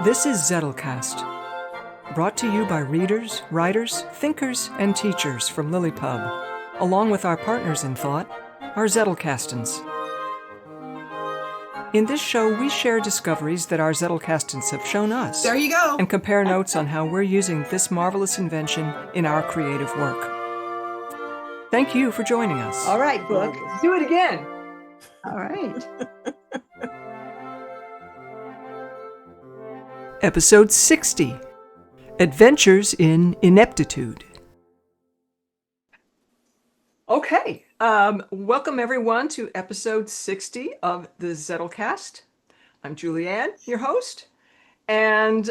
This is Zettelcast, brought to you by readers, writers, thinkers, and teachers from LiLLiPub, along with our partners in thought, our Zettelcastans. In this show, we share discoveries that our Zettelcastans have shown us. There you go. And compare notes on how we're using this marvelous invention in our creative work. Thank you for joining us. All right, Book. Let's do it again. All right. Episode 60, Adventures in Ineptitude. Okay, welcome everyone to episode 60 of the Zettelcast. I'm Julianne, your host, and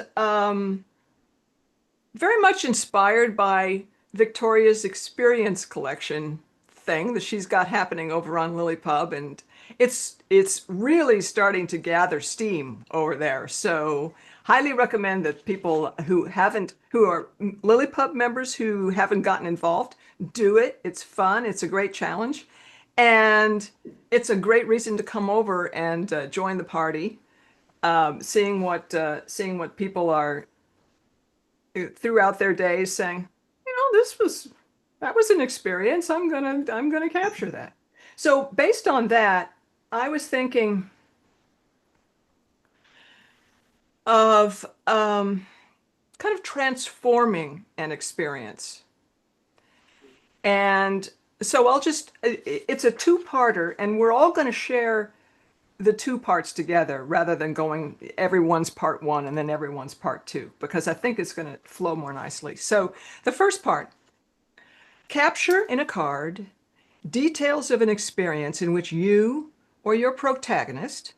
very much inspired by Victoria's experience collection thing that she's got happening over on LiLLiPub, and it's really starting to gather steam over there. So highly recommend that people who are LiLLiPub members who haven't gotten involved, do it. It's fun. It's a great challenge. And it's a great reason to come over and join the party. Seeing what people are throughout their days saying, that was an experience. I'm gonna capture that. So based on that, I was thinking of kind of transforming an experience. And so it's a two-parter, and we're all going to share the two parts together rather than going everyone's part one and then everyone's part two, because I think it's going to flow more nicely. So the first part, capture in a card details of an experience in which you or your protagonist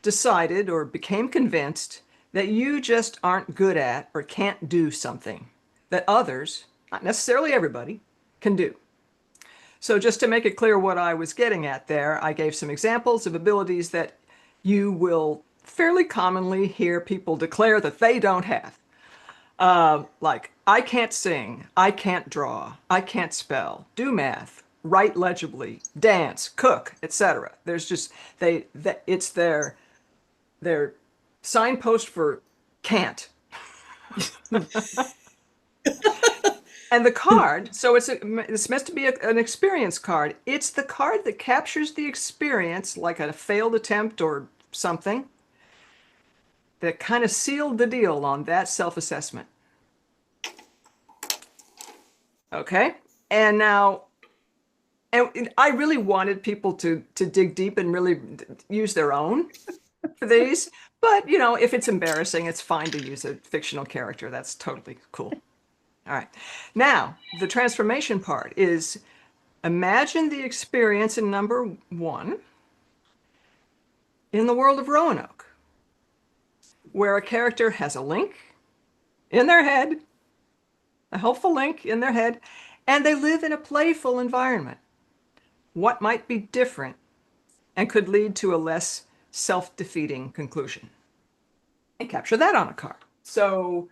decided or became convinced that you just aren't good at or can't do something that others, not necessarily everybody, can do. So just to make it clear what I was getting at there, I gave some examples of abilities that you will fairly commonly hear people declare that they don't have. Like, I can't sing, I can't draw, I can't spell, do math, write legibly, dance, cook, etc. There's just, it's their signpost for can't. And the card, so it's meant to be an experience card. It's the card that captures the experience, like a failed attempt or something, that kind of sealed the deal on that self-assessment. Okay? And now, and I really wanted people to dig deep and really use their own for these. But, if it's embarrassing, it's fine to use a fictional character. That's totally cool. All right. Now, the transformation part is imagine the experience in number one in the world of Roanoke, where a character has a link in their head, a helpful link in their head, and they live in a playful environment. What might be different and could lead to a less self-defeating conclusion? And capture that on a card. So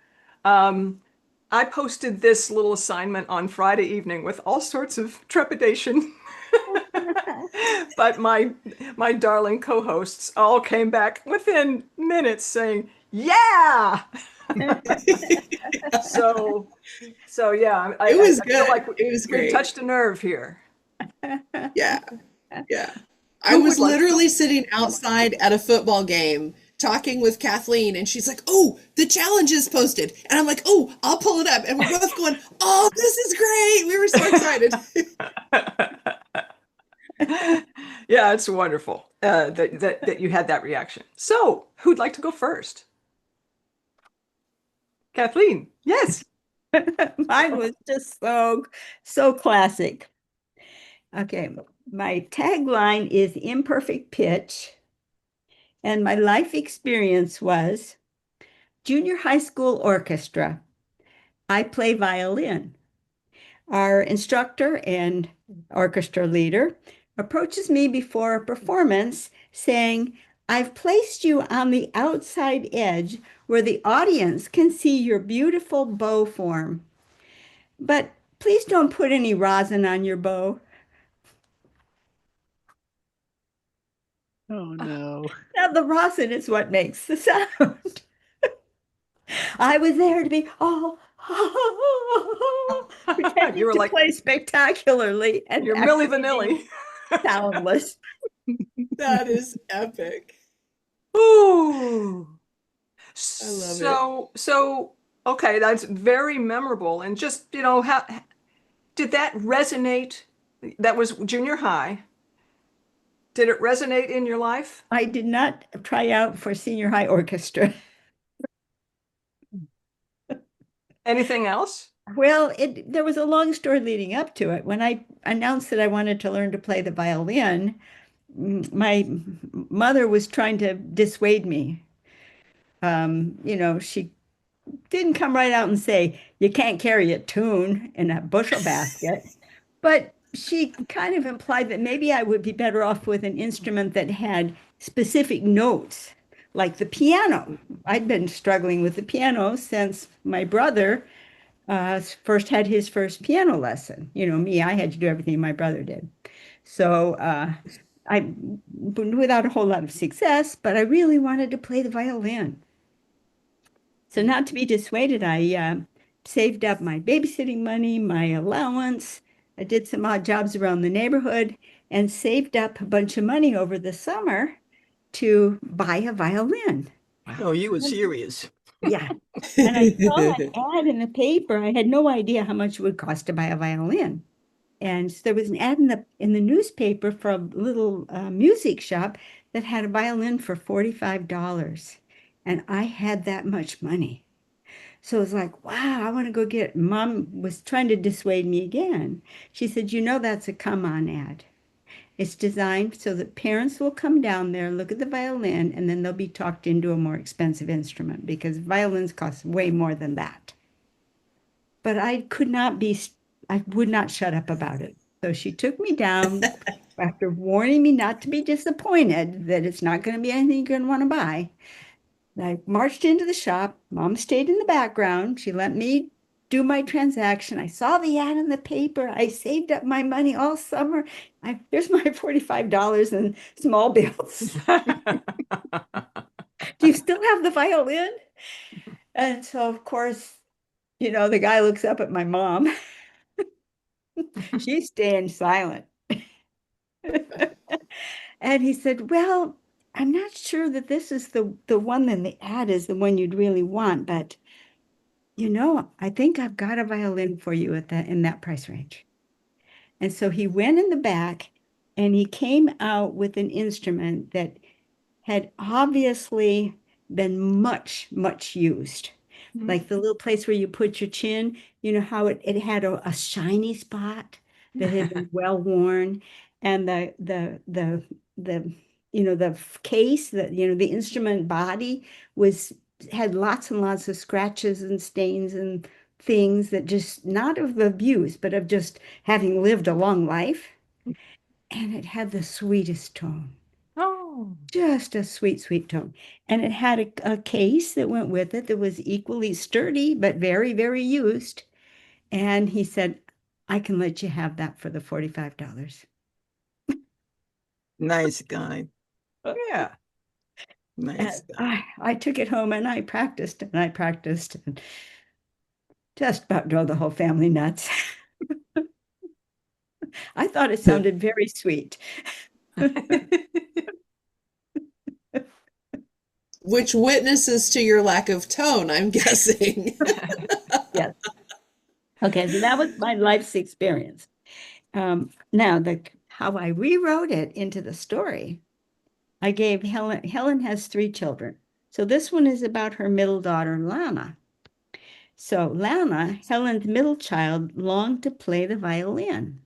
I posted this little assignment on Friday evening with all sorts of trepidation. But my darling co-hosts all came back within minutes saying, yeah! So yeah, I feel like It was we great. touched a nerve here. Yeah. I was literally sitting outside at a football game talking with Kathleen, and she's like, oh, the challenge is posted. And I'm like, oh, I'll pull it up. And we're both going, oh, this is great. We were so excited. Yeah, it's wonderful that you had that reaction. So who'd like to go first? Kathleen, yes. Mine was just so classic. Okay, my tagline is imperfect pitch, and my life experience was junior high school orchestra. I play violin. Our instructor and orchestra leader approaches me before a performance saying, I've placed you on the outside edge where the audience can see your beautiful bow form. But please don't put any rosin on your bow. Oh no. Now the rosin is what makes the sound. I was there to be You pretending were to like, play spectacularly and you're Milli actually being Vanilli. soundless. That is epic. Ooh. I love it. So, okay, that's very memorable. And just, how did that resonate? That was junior high. Did it resonate in your life? I did not try out for senior high orchestra. Anything else? Well, there was a long story leading up to it. When I announced that I wanted to learn to play the violin, my mother was trying to dissuade me. She didn't come right out and say, you can't carry a tune in a bushel basket. But she kind of implied that maybe I would be better off with an instrument that had specific notes, like the piano. I'd been struggling with the piano since my brother first had his first piano lesson. Me, I had to do everything my brother did. So I, without a whole lot of success, but I really wanted to play the violin. So not to be dissuaded, I saved up my babysitting money, my allowance. I did some odd jobs around the neighborhood and saved up a bunch of money over the summer to buy a violin. Wow. Oh, you were serious. Yeah. And I saw an ad in the paper. I had no idea how much it would cost to buy a violin. And there was an ad in the newspaper for a little music shop that had a violin for $45. And I had that much money. So it was like, wow, I want to go get it. Mom was trying to dissuade me again. She said, that's a come on ad. It's designed so that parents will come down there, look at the violin, and then they'll be talked into a more expensive instrument because violins cost way more than that. But I would not shut up about it. So she took me down after warning me not to be disappointed that it's not going to be anything you're going to want to buy. I marched into the shop. Mom stayed in the background. She let me do my transaction. I saw the ad in the paper. I saved up my money all summer. Here's my $45 in small bills. Do you still have the violin? And so, of course, the guy looks up at my mom. She's staying silent. And he said, well, I'm not sure that this is the one in the ad is the one you'd really want, but I think I've got a violin for you in that price range. And so he went in the back and he came out with an instrument that had obviously been much, much used. Like the little place where you put your chin, how it had a shiny spot that had been well worn, and the case that the instrument body had lots and lots of scratches and stains and things that just not of abuse, but of just having lived a long life. And it had the sweetest tone. Oh. Just a sweet, sweet tone. And it had a case that went with it that was equally sturdy, but very, very used. And he said, I can let you have that for the $45. Nice guy. Yeah. Nice And guy. I took it home and I practiced and just about drove the whole family nuts. I thought it sounded very sweet. Which witnesses to your lack of tone, I'm guessing. Yes. Okay, so that was my life's experience. Now, how I rewrote it into the story, I gave Helen has 3 children. So this one is about her middle daughter, Lana. So Lana, Helen's middle child, longed to play the violin.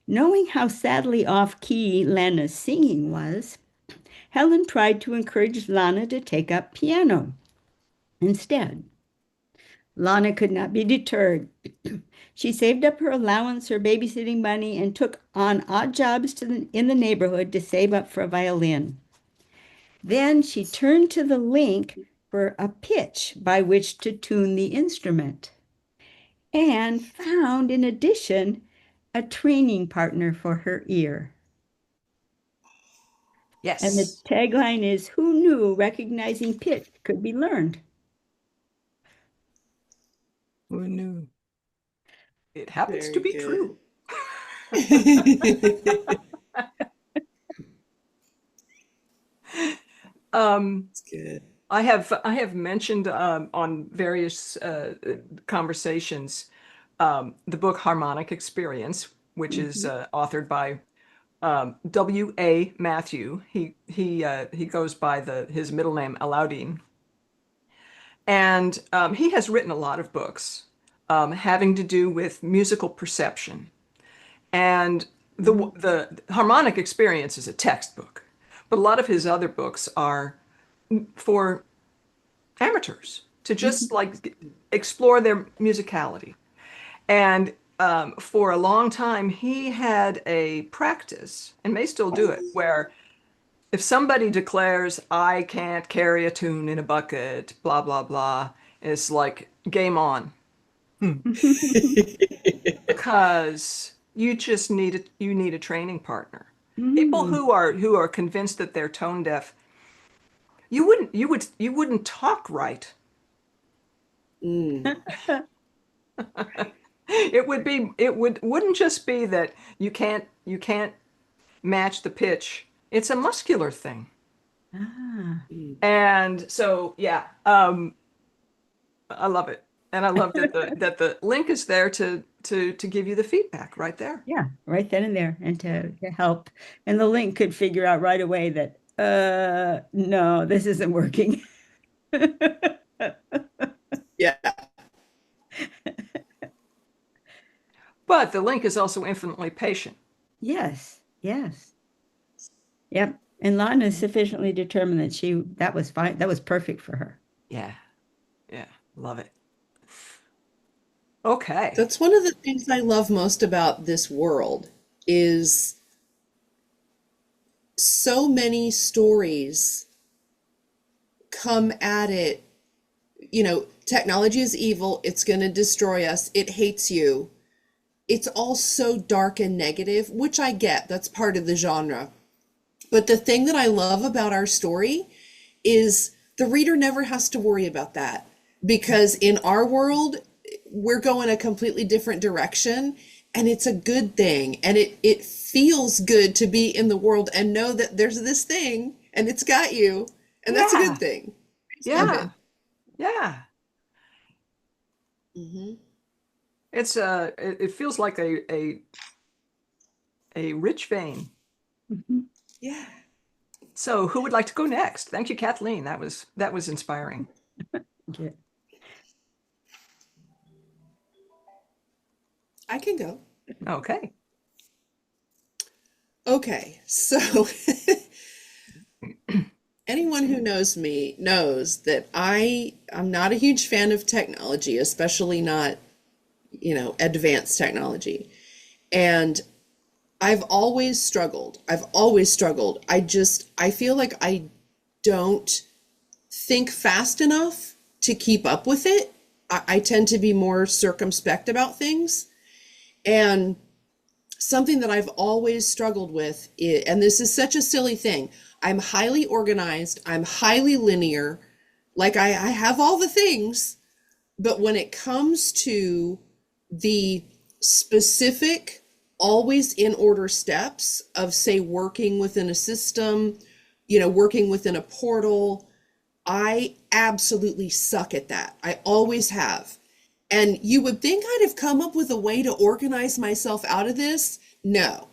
Knowing how sadly off-key Lana's singing was, Helen tried to encourage Lana to take up piano instead. Lana could not be deterred. She saved up her allowance, her babysitting money, and took on odd jobs in the neighborhood to save up for a violin. Then she turned to the link for a pitch by which to tune the instrument and found, in addition, a training partner for her ear. And the Yes. tagline is, who knew recognizing pitch could be learned? Who knew? It happens to Very be good. true. It's good. I have mentioned on various conversations the book Harmonic Experience, which is authored by W.A. Matthew. He goes by his middle name Alaudin, and he has written a lot of books having to do with musical perception. And the Harmonic Experience is a textbook, but a lot of his other books are for amateurs to just like explore their musicality. And for a long time, he had a practice, and may still do it, where if somebody declares, I can't carry a tune in a bucket, blah, blah, blah, it's like game on. Because you need a training partner. People who are convinced that they're tone deaf, you wouldn't talk right. Mm. It wouldn't just be that you can't match the pitch. It's a muscular thing. Ah, And so yeah, I love it. And I love that the link is there to give you the feedback right there. yeah, right then and there, and to help. And the link could figure out right away that, no, this isn't working. Yeah. But the link is also infinitely patient. Yes, yes. Yep. And Lana is sufficiently determined that that was fine. That was perfect for her. Yeah. Yeah. Love it. Okay. That's one of the things I love most about this world is so many stories come at it, technology is evil, it's going to destroy us, it hates you. It's all so dark and negative, which I get, that's part of the genre. But the thing that I love about our story is the reader never has to worry about that, because in our world, we're going a completely different direction, and it's a good thing. And it feels good to be in the world and know that there's this thing and it's got you. And that's a Yeah. good thing. Yeah. Yeah. Mm-hmm. It feels like a rich vein. Mhm. Yeah. So who would like to go next? Thank you, Kathleen. That was inspiring. Okay. I can go. Okay. Okay. So anyone who knows me knows that I'm not a huge fan of technology, especially not, advanced technology. And I've always struggled. I feel like I don't think fast enough to keep up with it. I tend to be more circumspect about things. And something that I've always struggled with is, and this is such a silly thing, I'm highly organized, I'm highly linear, like I have all the things, but when it comes to the specific, always in order steps of, say, working within a system, working within a portal, I absolutely suck at that. I always have. And you would think I'd have come up with a way to organize myself out of this. No.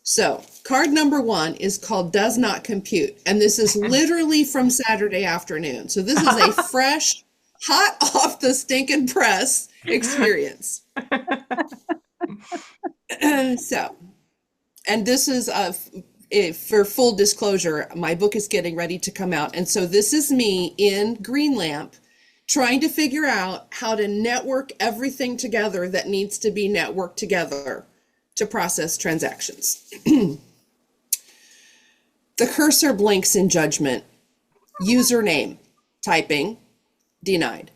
So card number 1 is called Does Not Compute. And this is literally from Saturday afternoon. So this is a fresh, hot off the stinking press experience. So, and this is for full disclosure, my book is getting ready to come out. And so this is me in Green Lamp trying to figure out how to network everything together that needs to be networked together to process transactions. The cursor blinks in judgment. Username, typing, denied.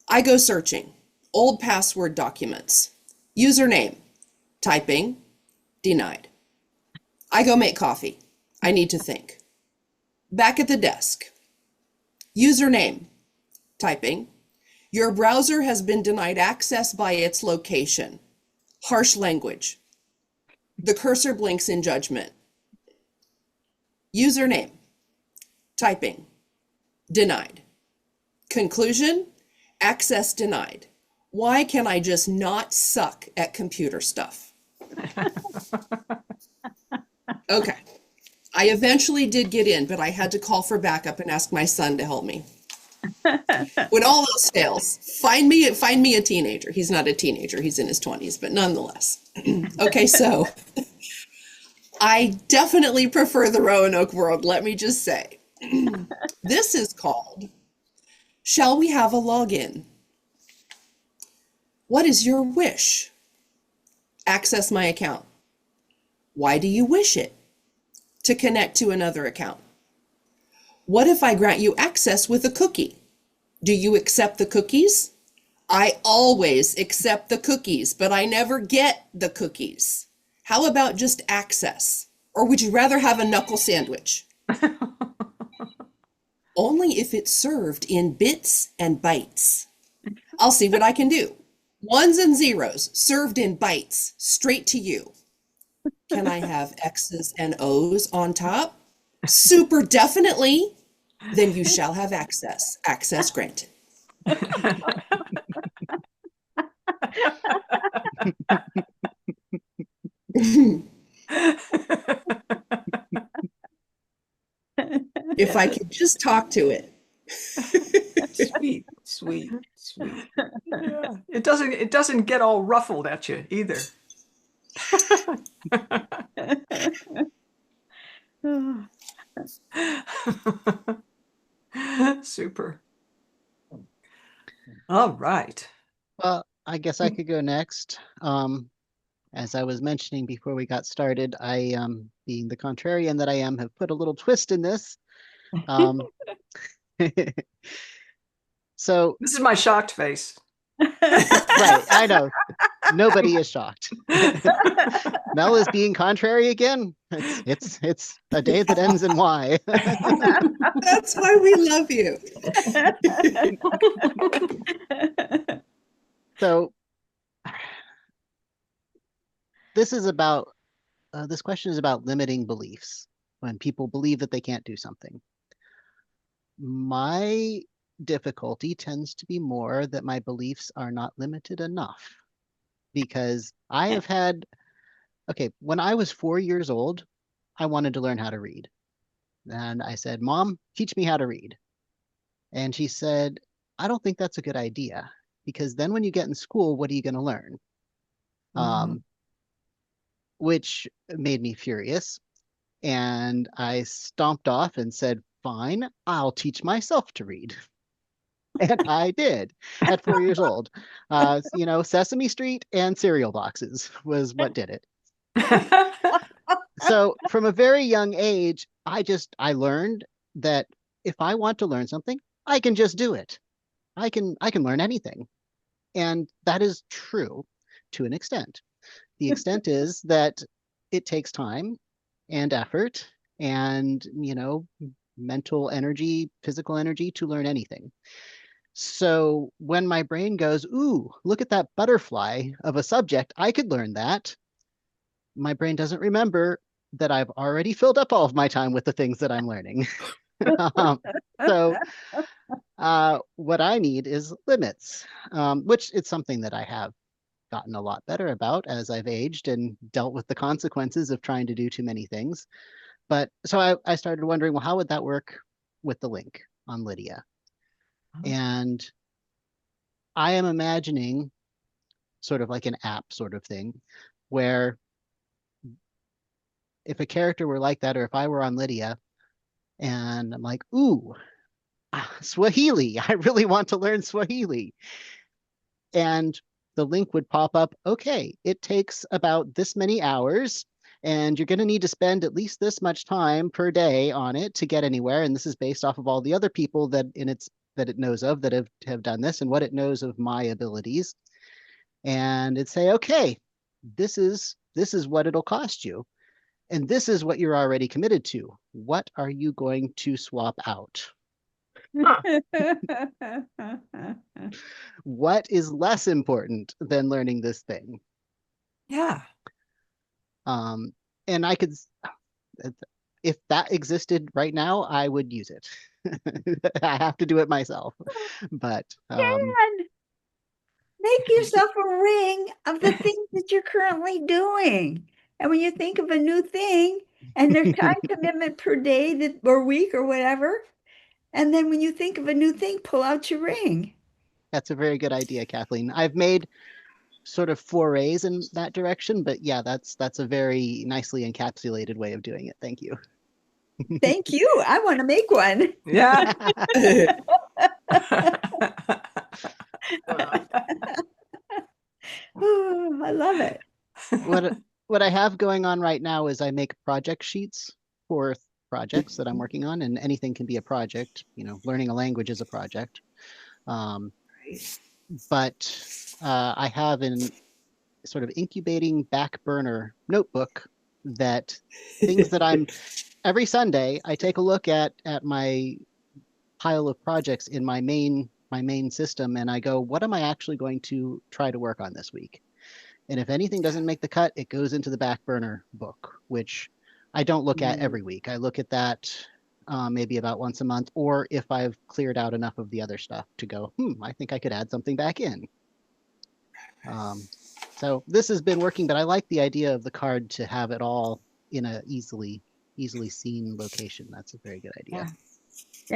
I go searching, old password documents. Username, typing, denied. I go make coffee. I need to think. Back at the desk. Username, typing. Your browser has been denied access by its location. Harsh language. The cursor blinks in judgment. Username. Typing. Denied. Conclusion. Access denied. Why can I just not suck at computer stuff? Okay. I eventually did get in, but I had to call for backup and ask my son to help me. When all else fails, find me a teenager. He's not a teenager, he's in his 20s, but nonetheless. Okay, so I definitely prefer the Roanoke world, let me just say. This is called, Shall We Have a Login? What is your wish? Access my account. Why do you wish it? To connect to another account. What if I grant you access with a cookie? Do you accept the cookies? I always accept the cookies, but I never get the cookies. How about just access? Or would you rather have a knuckle sandwich? Only if it's served in bits and bytes. I'll see what I can do. Ones and zeros served in bytes, straight to you. Can I have X's and O's on top? Super definitely. Then you shall have access. Access granted. If I could just talk to it. Sweet, sweet, sweet. Yeah. It doesn't get all ruffled at you either. Super. All right. Well, I guess I could go next. As I was mentioning before we got started, I, being the contrarian that I am, have put a little twist in this. So This is my shocked face. right, I know. Nobody is shocked. Mel is being contrary again. It's a day that ends in Y. That's why we love you. So this question is about limiting beliefs when people believe that they can't do something. My difficulty tends to be more that my beliefs are not limited enough, because I have had, okay, when I was 4 years old, I wanted to learn how to read. And I said, Mom, teach me how to read. And she said, I don't think that's a good idea, because then when you get in school, what are you going to learn? Which made me furious. And I stomped off and said, fine, I'll teach myself to read. And I did at 4 years old. Sesame Street and cereal boxes was what did it. So from a very young age, I learned that if I want to learn something, I can just do it. I can learn anything. And that is true to an extent. The extent is that it takes time and effort and, mental energy, physical energy to learn anything. So when my brain goes, ooh, look at that butterfly of a subject, I could learn that. My brain doesn't remember that I've already filled up all of my time with the things that I'm learning. So what I need is limits, which it's something that I have gotten a lot better about as I've aged and dealt with the consequences of trying to do too many things. But so I started wondering, well, how would that work with the link on Lydia? And I am imagining sort of like an app sort of thing, where if a character were like that, or if I were on Lydia and I'm like, ooh, Swahili, I really want to learn Swahili. And the link would pop up, okay, it takes about this many hours, and you're going to need to spend at least this much time per day on it to get anywhere. And this is based off of all the other people that it knows of that have done this and what it knows of my abilities. And it'd say, okay, this is what it'll cost you. And this is what you're already committed to. What are you going to swap out? What is less important than learning this thing? Yeah. And I could, if that existed right now, I would use it. I have to do it myself. But Dan, make yourself a ring of the things that you're currently doing. And when you think of a new thing, and there's time commitment per day that or week or whatever, and then when you think of a new thing, pull out your ring. that's a very good idea, Kathleen. I've made sort of forays in that direction, but yeah, that's a very nicely encapsulated way of doing it. Thank you. Thank you. I want to make one. Yeah. Oh, I love it. What I have going on right now is I make project sheets for projects that I'm working on, and anything can be a project. Learning a language is a project. But I have an sort of incubating back burner notebook that things that every Sunday I take a look at my pile of projects in my main system, and I go, what am I actually going to try to work on this week? And if anything doesn't make the cut, it goes into the back burner book, which I don't look at every week. I look at that maybe about once a month, or if I've cleared out enough of the other stuff to go, I think I could add something back in. So this has been working, but I like the idea of the card to have it all in a easily seen location. That's a very good idea. Yeah.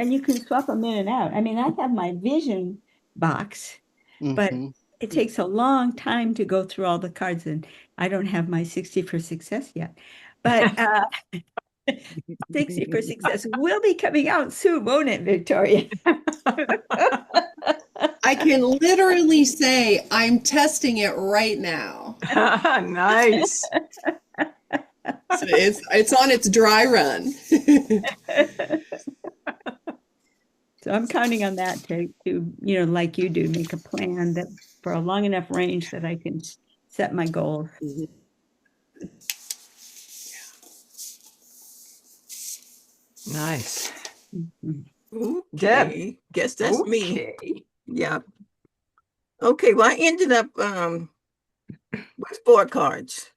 And you can swap them in and out. I mean, I have my vision box, but it takes a long time to go through all the cards, and I don't have my 60 for success yet. But 60 for success will be coming out soon, won't it, Victoria? I can literally say I'm testing it right now. Nice. So it's on its dry run. So I'm counting on that to like you do, make a plan that for a long enough range that I can set my goals. Nice. Okay. Deb. Guess that's me. Okay. Yeah. Okay. Well, I ended up with 4 cards.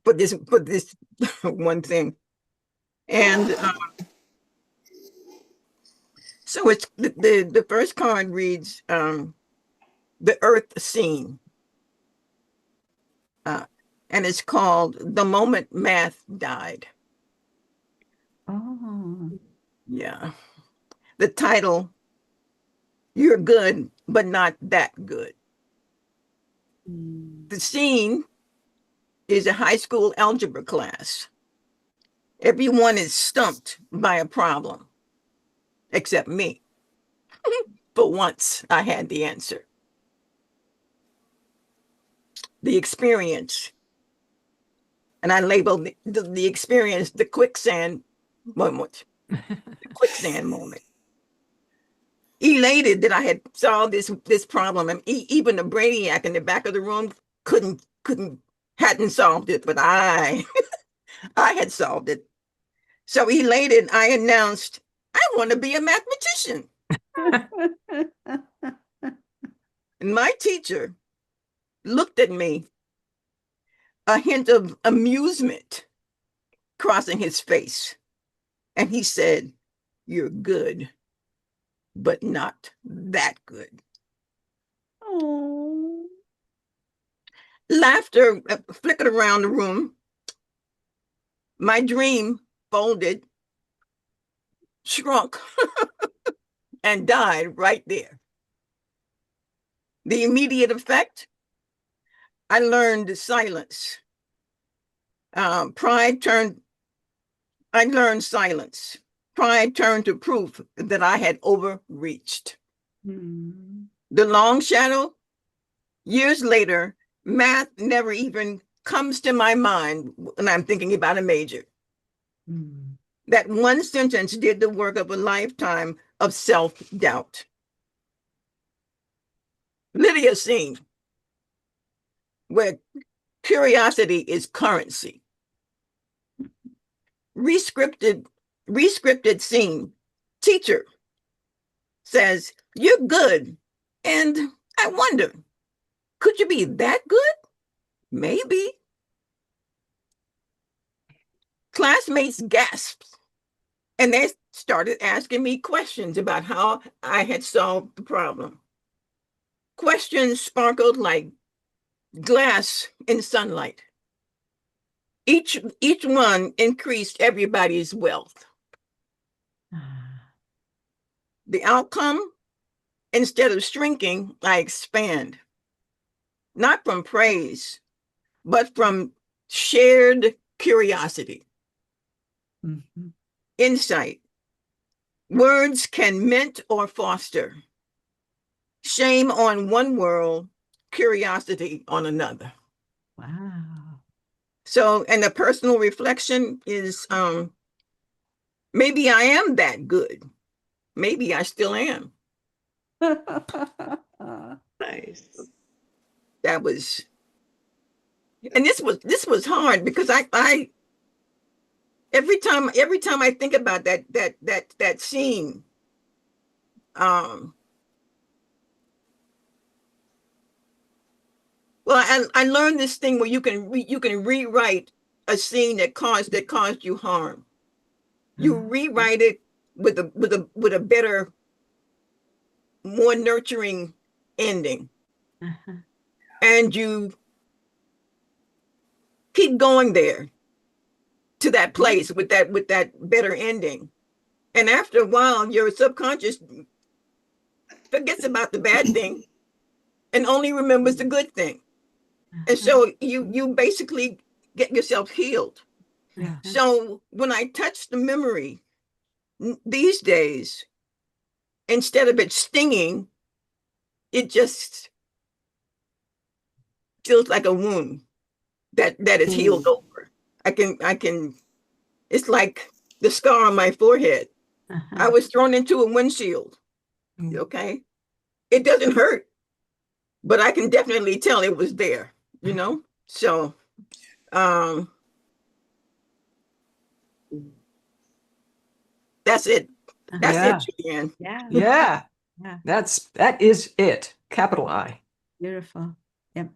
But this one thing. And so it's the first card reads the Earth Scene. And it's called The Moment Math Died. Oh. Yeah. The title, You're Good, but Not That Good. The scene is a high school algebra class. Everyone is stumped by a problem, except me. For once, I had the answer. The experience. And I labeled the experience the quicksand moment. The quicksand moment. Elated that I had solved this problem, and even the brainiac in the back of the room hadn't solved it, but I had solved it. So elated, I announced, I want to be a mathematician. And my teacher looked at me, a hint of amusement crossing his face, and he said, "You're good, but not that good." Oh. Laughter flickered around the room. My dream folded, shrunk, and died right there. The immediate effect, I learned silence. I learned silence. Pride turned to proof that I had overreached. The long shadow, years later, math never even comes to my mind when I'm thinking about a major. That one sentence did the work of a lifetime of self-doubt. Lydia scene, where curiosity is currency. Rescripted scene, teacher says, "You're good." And I wonder, could you be that good? Maybe. Classmates gasped and they started asking me questions about how I had solved the problem. Questions sparkled like glass in sunlight. Each one increased everybody's wealth. The outcome, instead of shrinking, I expand. Not from praise, but from shared curiosity. Mm-hmm. Insight. Words can mint or foster. Shame on one world, curiosity on another. Wow. So, and the personal reflection is maybe I am that good. Maybe I still am. Nice. That was, and this was hard because I every time I think about that scene, well, I learned this thing where you can rewrite a scene that caused you harm. You rewrite it with a better, more nurturing ending, and you keep going there to that place with that better ending. And after a while, your subconscious forgets about the bad thing and only remembers the good thing. And so you basically get yourself healed. Yeah. So when I touch the memory these days, instead of it stinging, it just feels like a wound that is healed over. I can, it's like the scar on my forehead. I was thrown into a windshield. Okay. It doesn't hurt, but I can definitely tell it was there, you know? So, that's it. That's it, Julianne. Yeah. Yeah. That is it. Capital I. Beautiful. Yep.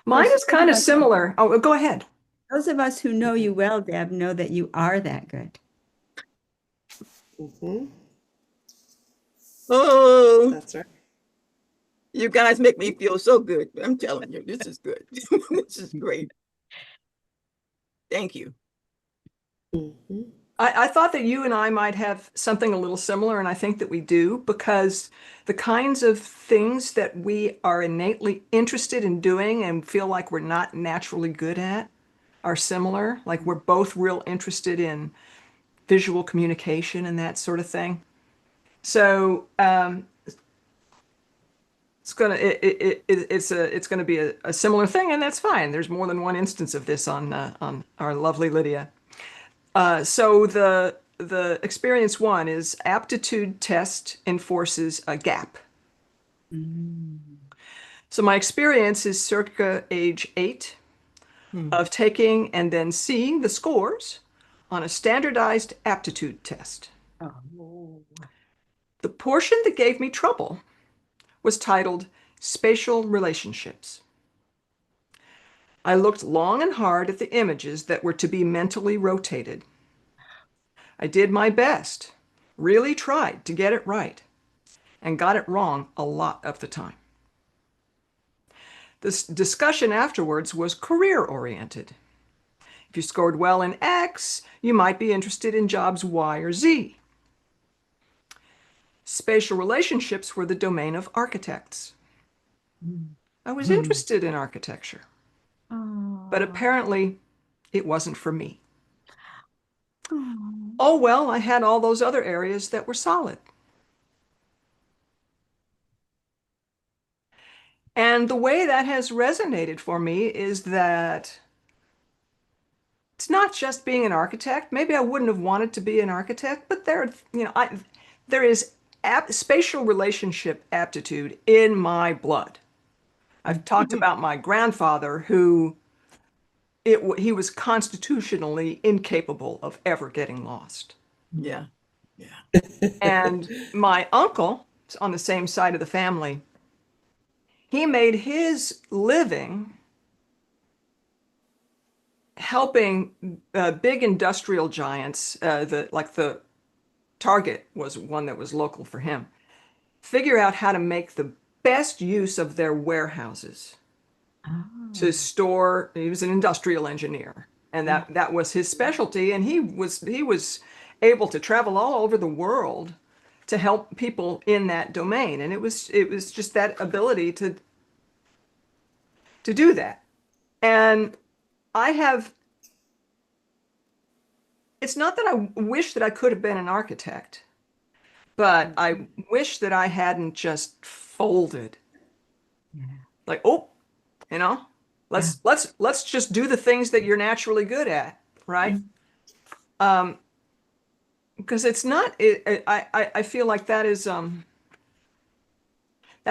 Mine is kind of similar. Oh, go ahead. Those of us who know you well, Deb, know that you are that good. Oh, that's right. You guys make me feel so good. I'm telling you, this is good. This is great. Thank you. I thought that you and I might have something a little similar, and I think that we do, because the kinds of things that we are innately interested in doing and feel like we're not naturally good at are similar. Like we're both real interested in visual communication and that sort of thing. So it's gonna be a similar thing, and that's fine. There's more than one instance of this on our lovely Lydia. So the experience one is aptitude test enforces a gap. So my experience is circa age 8 of taking and then seeing the scores on a standardized aptitude test. The portion that gave me trouble was titled Spatial Relationships. I looked long and hard at the images that were to be mentally rotated. I did my best, really tried to get it right, and got it wrong a lot of the time. This discussion afterwards was career-oriented. If you scored well in X, you might be interested in jobs Y or Z. Spatial relationships were the domain of architects. I was interested in architecture, but apparently it wasn't for me. Oh, well, I had all those other areas that were solid. And the way that has resonated for me is that it's not just being an architect. Maybe I wouldn't have wanted to be an architect, but there is spatial relationship aptitude in my blood. I've talked about my grandfather who he was constitutionally incapable of ever getting lost. Yeah. And my uncle, on the same side of the family, he made his living helping big industrial giants, the Target was one that was local for him, figure out how to make the best use of their warehouses to store. He was an industrial engineer, and that was his specialty. And he was able to travel all over the world to help people in that domain. And it was just that ability to do that. And I have. It's not that I wish that I could have been an architect, but I wish that I hadn't just folded. Like, oh, you know, let's just do the things that you're naturally good at, right? Because it's not. I feel like that is that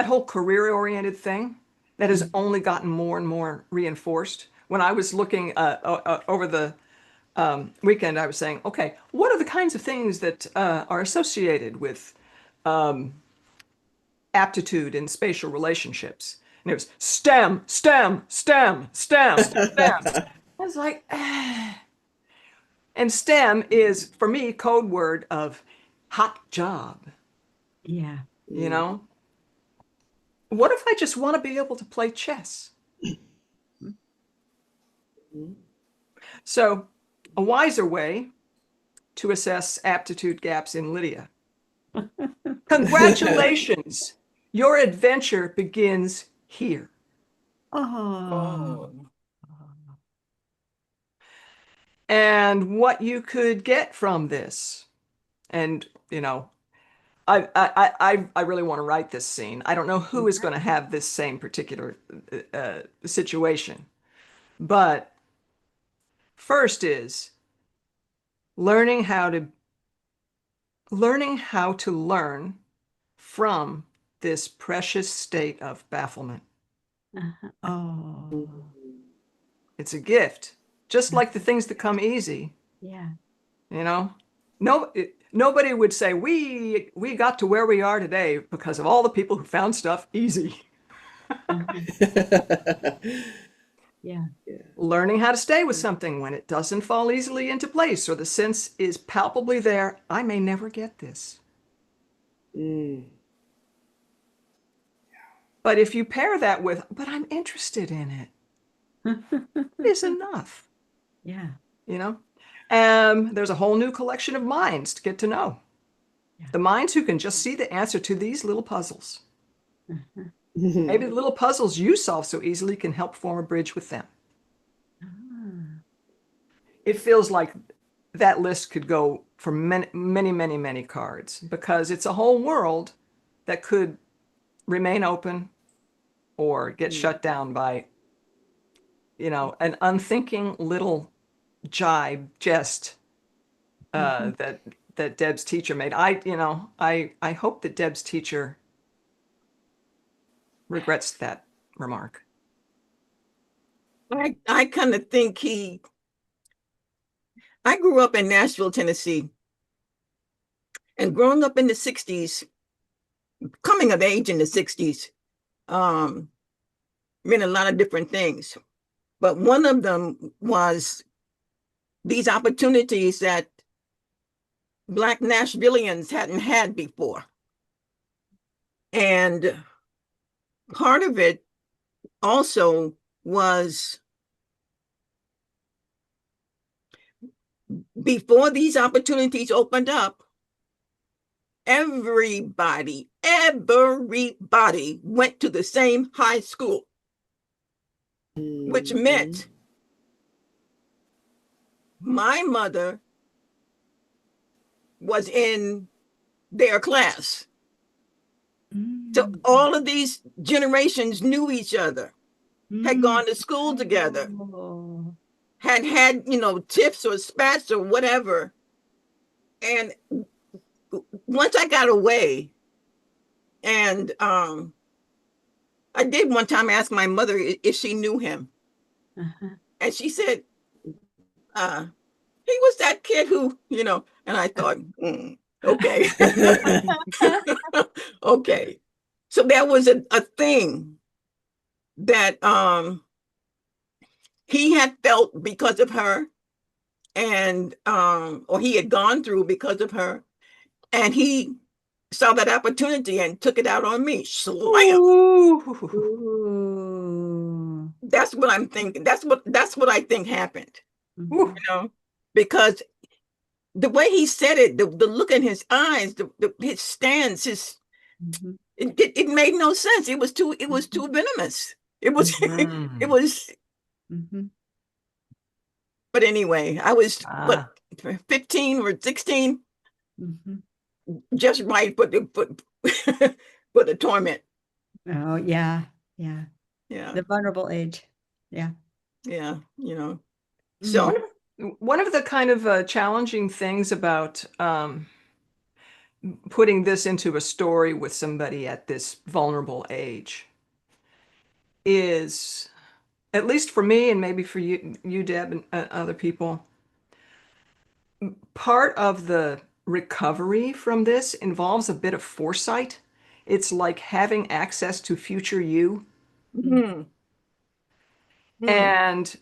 whole career-oriented thing that has only gotten more and more reinforced. When I was looking over the weekend, I was saying, okay, what are the kinds of things that are associated with aptitude in spatial relationships? And it was STEM, STEM, STEM, STEM, STEM. I was like, and STEM is, for me, code word of hot job. Yeah. You know? What if I just want to be able to play chess? So, a wiser way to assess aptitude gaps in Lydia. Congratulations! Your adventure begins here. Oh. And what you could get from this. And, you know, I really want to write this scene. I don't know who is going to have this same particular situation. But first is learning how to learn from this precious state of bafflement. Oh. It's a gift, just like the things that come easy. Yeah. You know, nobody would say we got to where we are today because of all the people who found stuff easy. Yeah. Learning how to stay with something when it doesn't fall easily into place or the sense is palpably there, I may never get this. But if you pair that with, but I'm interested in it, is enough. Yeah. You know, there's a whole new collection of minds to get to know. Yeah. The minds who can just see the answer to these little puzzles. Maybe the little puzzles you solve so easily can help form a bridge with them. It feels like that list could go for many, many, many, many cards because it's a whole world that could remain open or get shut down by, you know, an unthinking little jibe jest that Deb's teacher made. I hope that Deb's teacher regrets that remark. I kind of think I grew up in Nashville, Tennessee, and growing up in the 60s, coming of age in the 60s, meant a lot of different things. But one of them was these opportunities that Black Nashvillians hadn't had before. And part of it also was before these opportunities opened up, everybody went to the same high school, which meant my mother was in their class. So all of these generations knew each other, had gone to school together, had, you know, tiffs or spats or whatever. And once I got away, and I did one time ask my mother if she knew him. And she said, he was that kid who, you know, and I thought, Okay. Okay. So that was a thing that he had felt because of her, and or he had gone through because of her, and he saw that opportunity and took it out on me. Slam. Ooh. That's what I'm thinking. That's what I think happened. Mhm. You know, because the way he said it, the look in his eyes, his stance, Mhm. it made no sense. It was too venomous. It was it was. Mhm. But anyway, I was what, Ah, 15 or 16, Mhm. just right for the for the torment. Oh, yeah. Yeah. Yeah, The vulnerable age. Yeah. yeah, Mm. So one of the kind of challenging things about putting this into a story with somebody at this vulnerable age is, at least for me and maybe for you, Deb, and other people, part of the recovery from this involves a bit of foresight. It's like having access to future you. hmm, hmm, And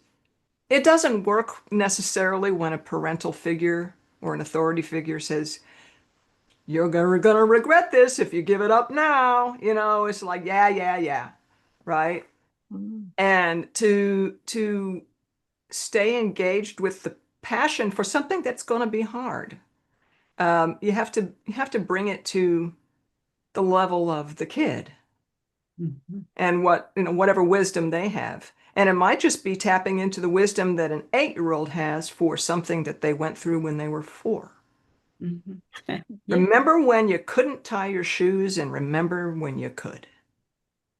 it doesn't work necessarily when a parental figure or an authority figure says, you're gonna regret this if you give it up now. It's like, yeah, yeah, yeah, right? hmm. And to stay engaged with the passion for something that's going to be hard, you have to bring it to the level of the kid Mhm. and whatever wisdom they have. And it might just be tapping into the wisdom that an 8-year-old has for something that they went through when they were 4. Mhm. Yeah. Remember when you couldn't tie your shoes and remember when you could.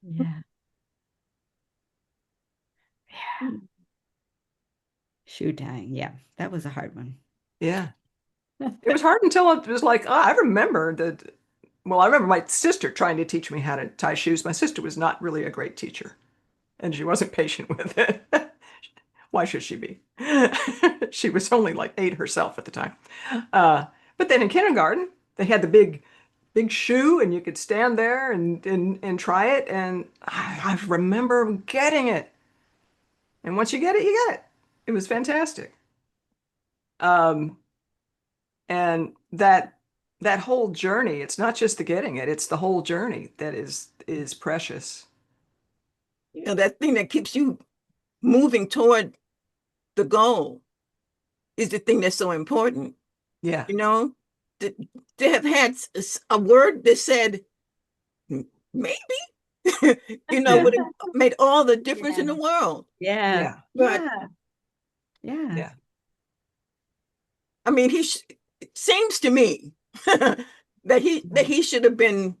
Yeah. Yeah. Shoe tying. Yeah. That was a hard one. Yeah. It was hard until it was like, I remember that. Well, I remember my sister trying to teach me how to tie shoes. My sister was not really a great teacher, and she wasn't patient with it. Why should she be? She was only like 8 herself at the time. But then in kindergarten, they had the big shoe, and you could stand there and try it. And I remember getting it. And once you get it, you get it. It was fantastic. Um, and that whole journey, it's not just the getting it, it's the whole journey that is precious. That thing that keeps you moving toward the goal is the thing that's so important. Yeah. To, to have had a word that said maybe, Yeah. would have made all the difference in the world. Yeah. Yeah. But Yeah. Yeah. Yeah. I mean, it seems to me that he should have been,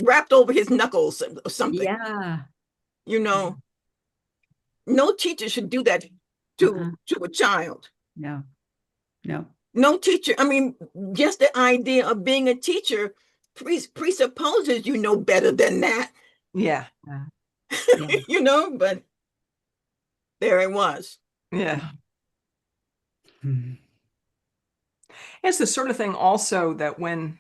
wrapped over his knuckles or something. Yeah. You know, no teacher should do that to Uh-uh. to a child. No. No. No teacher. I mean, just the idea of being a teacher presupposes you know better than that. Yeah. Yeah. But there it was. Yeah. Mhm. It's the sort of thing also that when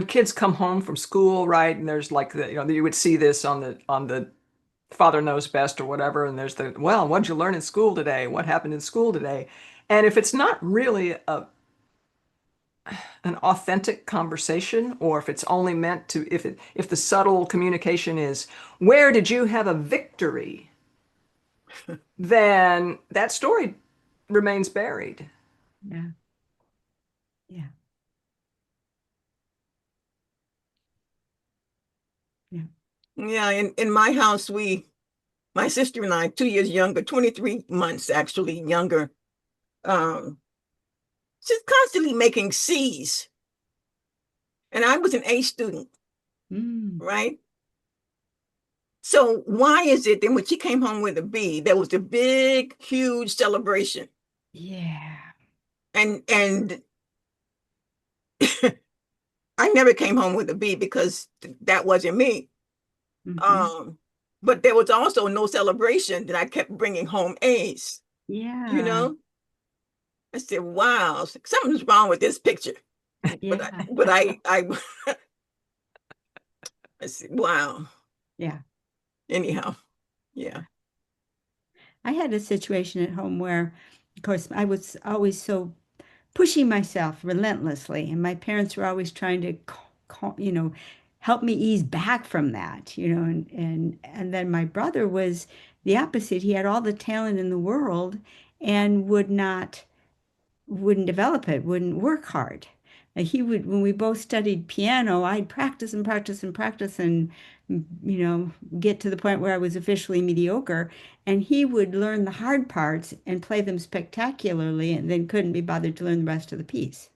kids come home from school, right, and there's like you would see this on the Father Knows Best or whatever, and there's well, what'd you learn in school today? What happened in school today? And if it's not really an authentic conversation, or if it's only meant to, if the subtle communication is, where did you have a victory? Then that story remains buried. Yeah. Yeah. Yeah. Yeah, in my house, my sister and I, 2 years younger, 23 months actually younger, um, she's constantly making C's. And I was an A student, Mm. right? So why is it that when she came home with a B, there was a big, huge celebration? Yeah. And I never came home with a B because that wasn't me. Mhm. Um, but there was also no celebration that I kept bringing home A's, you Yeah. know? I said, wow, something's wrong with this picture. Yeah. But I said, wow. Yeah. Anyhow, yeah. I had a situation at home where, of course, I was always so pushing myself relentlessly, and my parents were always trying to, help me ease back from that, and then my brother was the opposite. He had all the talent in the world and wouldn't develop it, wouldn't work hard. He would, when we both studied piano, I'd practice and practice and practice and, get to the point where I was officially mediocre. And he would learn the hard parts and play them spectacularly and then couldn't be bothered to learn the rest of the piece.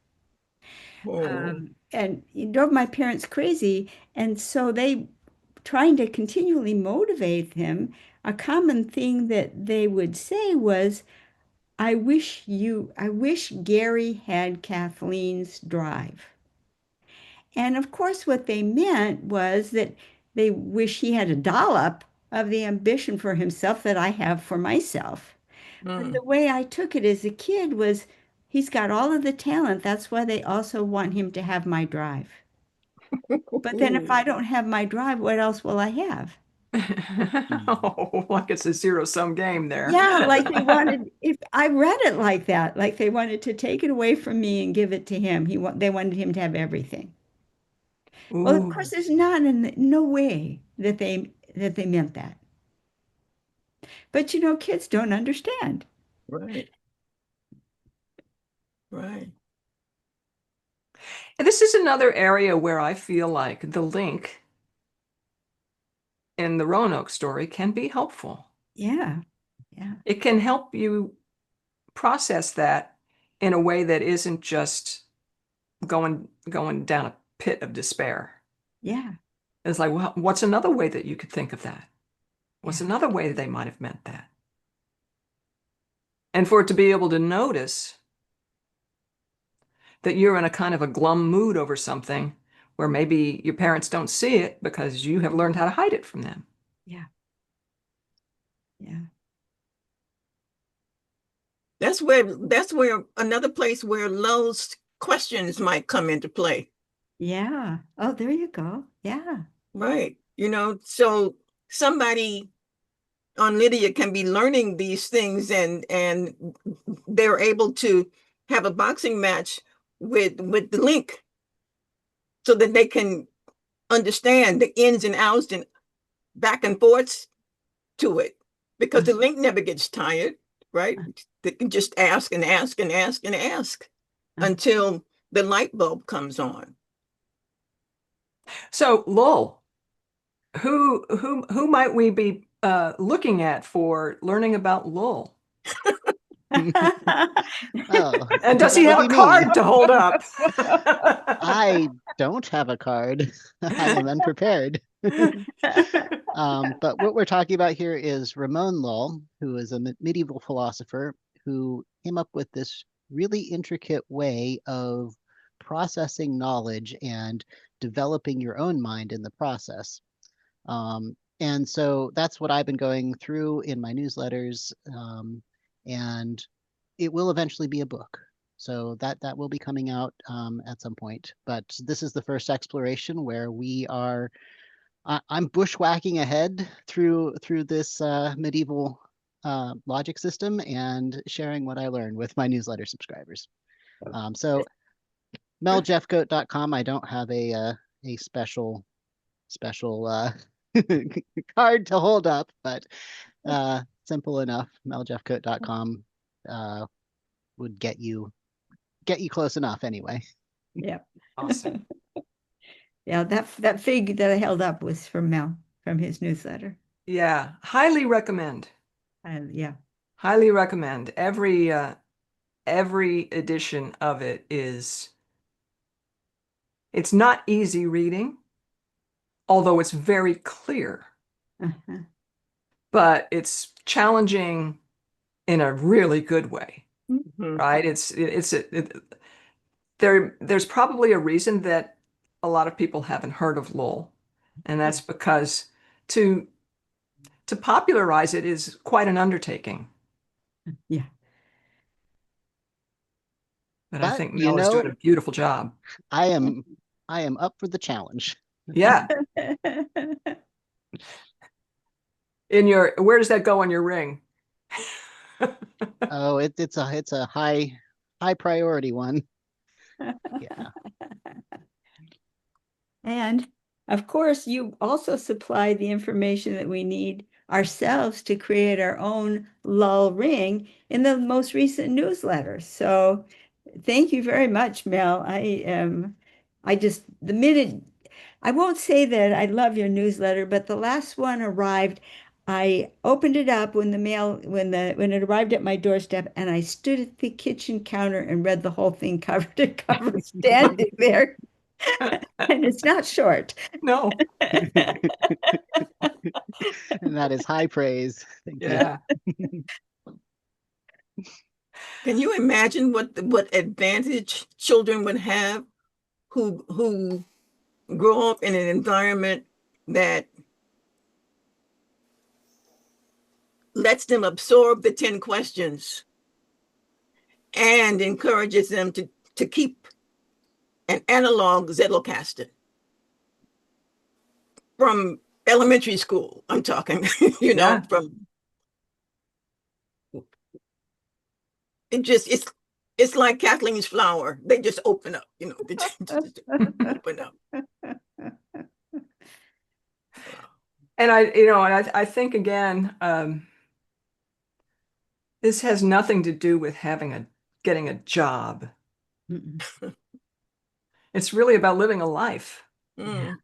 Oh, And it drove my parents crazy. And so they, trying to continually motivate him, a common thing that they would say was, I wish Gary had Kathleen's drive. And of course, what they meant was that they wish he had a dollop of the ambition for himself that I have for myself. But the mm. way I took it as a kid was he's got all of the talent. That's why they also want him to have my drive. But then if I don't have my drive, what else will I have? Oh, like it's a zero-sum game there. Yeah, like they wanted, if I read it like that, like they wanted to take it away from me and give it to him. They wanted him to have everything. Well, of Ooh. course, there's not in no way that they meant that. But kids don't understand. Right, right. And this is another area where I feel like the link in the Roanoke story can be helpful. Yeah, yeah, It can help you process that in a way that isn't just going down a pit of despair. yeah, It's like, well, what's another way that you could think of that? What's yeah, another way that they might have meant that? And for it to be able to notice that you're in a kind of a glum mood over something where maybe your parents don't see it because you have learned how to hide it from them. yeah, yeah, That's where another place where Llull's questions might come into play. yeah. Oh, there you go. Yeah, Right. So somebody on Lydia can be learning these things and they're able to have a boxing match with the link so that they can understand the ins and outs and back and forths to it because the link never gets tired, right? They can just ask and ask and ask and ask until the light bulb comes on. So, Lowell, who might we be looking at for learning about Lowell? Oh, And does that he would have a be me. card to hold up? I don't have a card. I am unprepared. But what we're talking about here is Ramon Llull, who is a medieval philosopher who came up with this really intricate way of processing knowledge and developing your own mind in the process. And so that's what I've been going through in my newsletters, and it will eventually be a book. So that will be coming out at some point. But this is the first exploration where I'm bushwhacking ahead through this medieval logic system and sharing what I learned with my newsletter subscribers. So meljeffcoat.com. I don't have a special card to hold up, but simple enough. meljeffcoat.com would get you close enough anyway. yeah. Awesome. Yeah, that fig that I held up was from Mel, from his newsletter. Yeah, highly recommend. Yeah, Highly recommend. Every edition of it it's not easy reading, although it's very clear, uh-huh. but it's challenging in a really good way, Mhm. right? There's probably a reason that a lot of people haven't heard of Lowell, and that's because to to popularize it is quite an undertaking. Yeah. But I But think you Mel is doing know, a beautiful job. I am I am up for the challenge. Yeah. Where does that go on your ring? Oh, it's a high priority one. Yeah. And of course, you also supply the information that we need ourselves to create our own Llull ring in the most recent newsletter. So thank you very much, Mel. I just, the minute, I won't say that I love your newsletter, but the last one arrived. I opened it up when when it arrived at my doorstep, and I stood at the kitchen counter and read the whole thing cover to cover, standing there. And it's not short. No. And that is high praise. Thank you. Yeah. Can you imagine what advantage children would have who grow up in an environment that lets them absorb the 10 questions and encourages them to keep an analog Zettelcast from elementary school? I'm talking, Yeah. from it's like Kathleen's flower. They just open up, they just open up. And I think again, this has nothing to do with getting a job. It's really about living a life. Mm.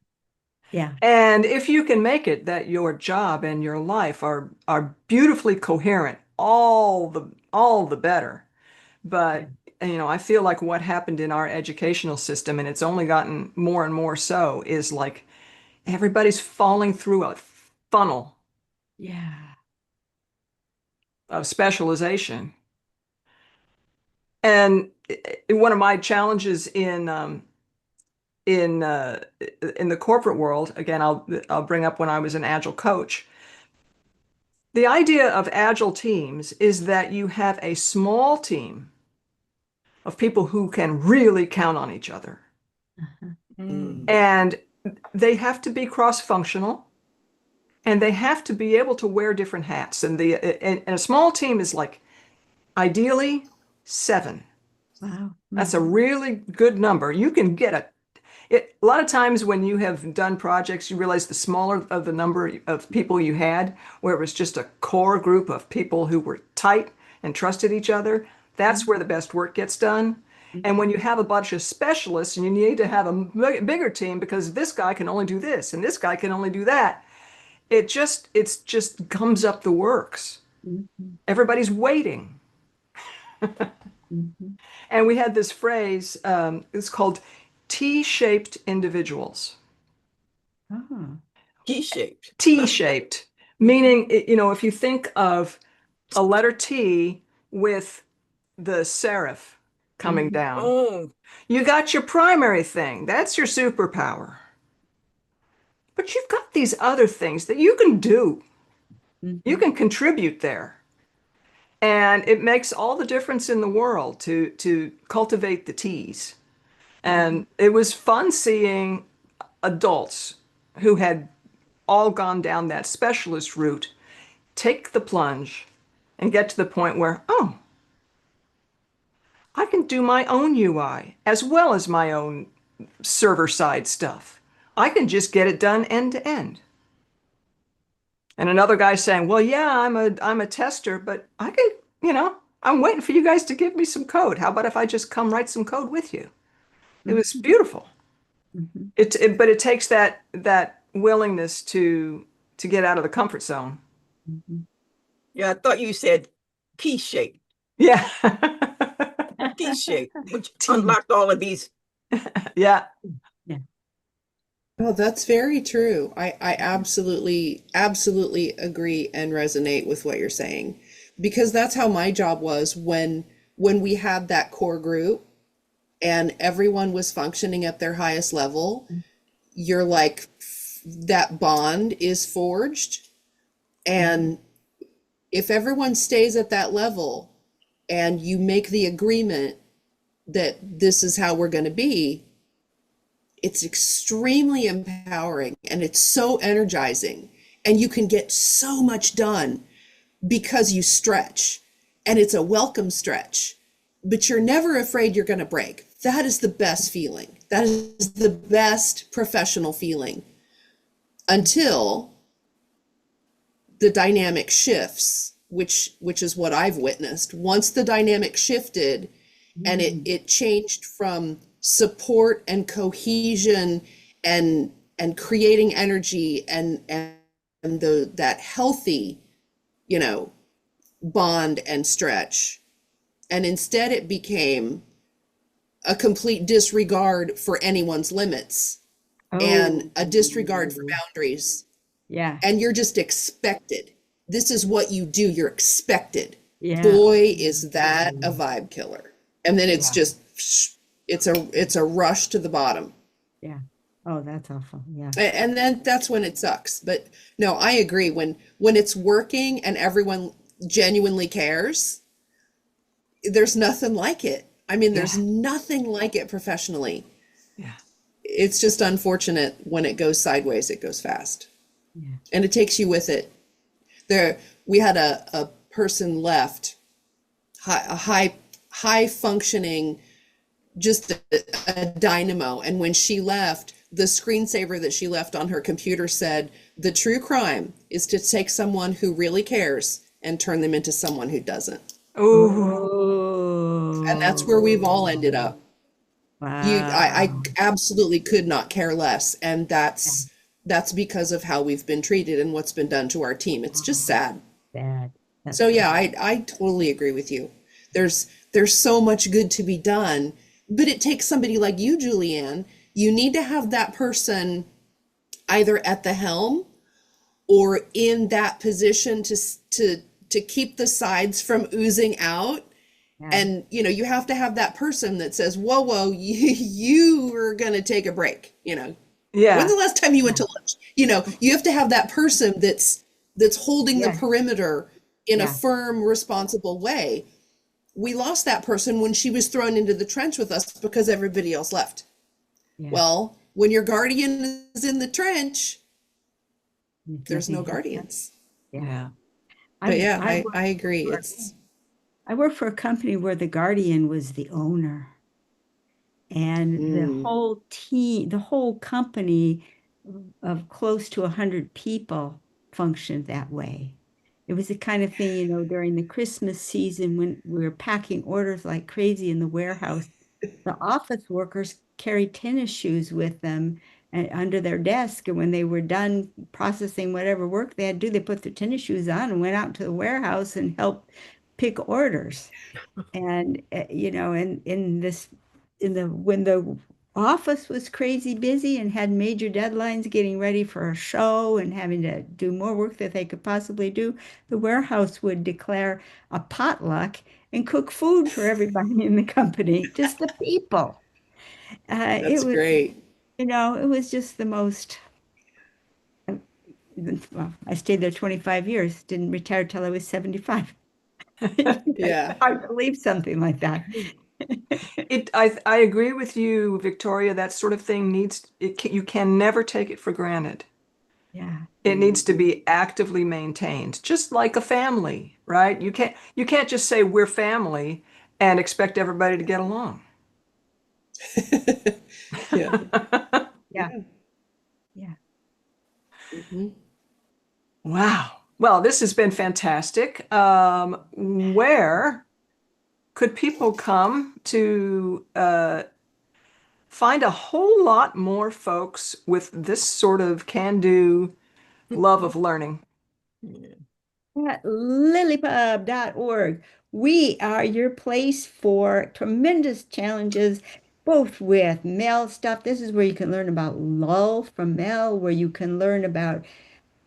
Yeah. And if you can make it that your job and your life are beautifully coherent, all the better. But I feel like what happened in our educational system, and it's only gotten more and more so, is like everybody's falling through a funnel Yeah. of specialization. And one of my challenges in the corporate world, again, I'll bring up when I was an agile coach. The idea of agile teams is that you have a small team of people who can really count on each other. Mm. And they have to be cross-functional, and they have to be able to wear different hats. And a small team is like ideally 7. Wow. That's a really good number. You can get a lot of times when you have done projects, you realize the smaller of the number of people you had, where it was just a core group of people who were tight and trusted each other, that's where the best work gets done. And when you have a bunch of specialists and you need to have a bigger team because this guy can only do this and this guy can only do that, it's just gums up the works. Everybody's waiting. And we had this phrase, it's called T-shaped individuals. T-shaped. T-shaped, meaning, if you think of a letter T with the serif coming down, Oh, you got your primary thing. That's your superpower. But you've got these other things that you can do. You can contribute there. And it makes all the difference in the world to cultivate the T's. And it was fun seeing adults who had all gone down that specialist route take the plunge and get to the point where, oh, I can do my own UI as well as my own server side stuff. I can just get it done end to end. And another guy saying, well, yeah, I'm a tester, but I can, I'm waiting for you guys to give me some code. How about if I just come write some code with you? It was beautiful. But it takes that willingness to get out of the comfort zone. yeah, I thought you said key-shaped. Yeah. T-shaped, which unlocked all of these. Yeah. Oh, that's very true. I absolutely agree and resonate with what you're saying, because that's how my job was when we had that core group and everyone was functioning at their highest level. You're like, that bond is forged, and if everyone stays at that level and you make the agreement that this is how we're going to be, it's extremely empowering and it's so energizing. And you can get so much done because you stretch, and it's a welcome stretch, but you're never afraid you're going to break. That is the best feeling. That is the best professional feeling until the dynamic shifts, which is what I've witnessed. Once the dynamic shifted and it changed from support and cohesion and creating energy and that healthy, bond and stretch, and instead it became a complete disregard for anyone's limits and a disregard for boundaries. Yeah. And you're just expected. This is what you do. You're expected. Yeah. Boy, is that a vibe killer. And then it's just, it's a rush to the bottom. Yeah. Oh, that's awful. Yeah. And then that's when it sucks. But no, I agree. When it's working and everyone genuinely cares, there's nothing like it. I mean, there's nothing like it professionally. Yeah. It's just unfortunate when it goes sideways, it goes fast. Yeah. And it takes you with it. We had a person left, a high functioning, just a dynamo. And when she left, the screensaver that she left on her computer said, "The true crime is to take someone who really cares and turn them into someone who doesn't." Oh, And that's where we've all ended up. Wow. I absolutely could not care less. And that's because of how we've been treated and what's been done to our team. It's just sad. Bad. So yeah, I totally agree with you. There's so much good to be done, but it takes somebody like you, Julianne. You need to have that person either at the helm or in that position to keep the sides from oozing out. Yeah. And you have to have that person that says, whoa, you are gonna take a break. yeah. When's the last time you went to lunch? You have to have that person that's holding the perimeter in a firm, responsible way. We lost that person when she was thrown into the trench with us because everybody else left. Yeah. Well, when your guardian is in the trench, there's no guardians. Yeah. But I agree. I worked for a company where the guardian was the owner. And the whole team, the whole company of close to 100 people functioned that way. It was the kind of thing, during the Christmas season when we were packing orders like crazy in the warehouse, the office workers carried tennis shoes with them and under their desk. And when they were done processing whatever work they had to do, they put their tennis shoes on and went out to the warehouse and helped pick orders. And, when the office was crazy busy and had major deadlines getting ready for a show and having to do more work that they could possibly do, the warehouse would declare a potluck and cook food for everybody in the company, just the people. That's great. It was just the most, well, I stayed there 25 years, didn't retire till I was 75. Yeah. Hard to believe something like that. I agree with you, Victoria. That sort of thing you can never take it for granted. Yeah. It needs to be actively maintained, just like a family, right? You can't just say we're family and expect everybody to get along. Yeah. Yeah. Yeah. Mm-hmm. Wow. Well, this has been fantastic. Where could people come to find a whole lot more folks with this sort of can-do love of learning? At LiLLiPub.org. We are your place for tremendous challenges, both with Mel stuff. This is where you can learn about Llull from Mel, where you can learn about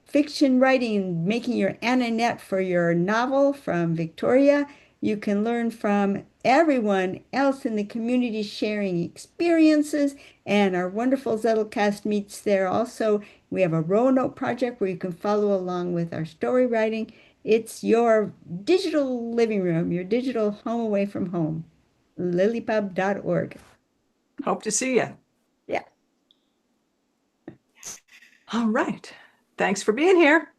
fiction writing, making your Annette for your novel from Victoria. You can learn from everyone else in the community sharing experiences, and our wonderful Zettelcast meets there also. We have a Roanoke project where you can follow along with our story writing. It's your digital living room, your digital home away from home. LiLLiPub.org. Hope to see you. Yeah. All right. Thanks for being here.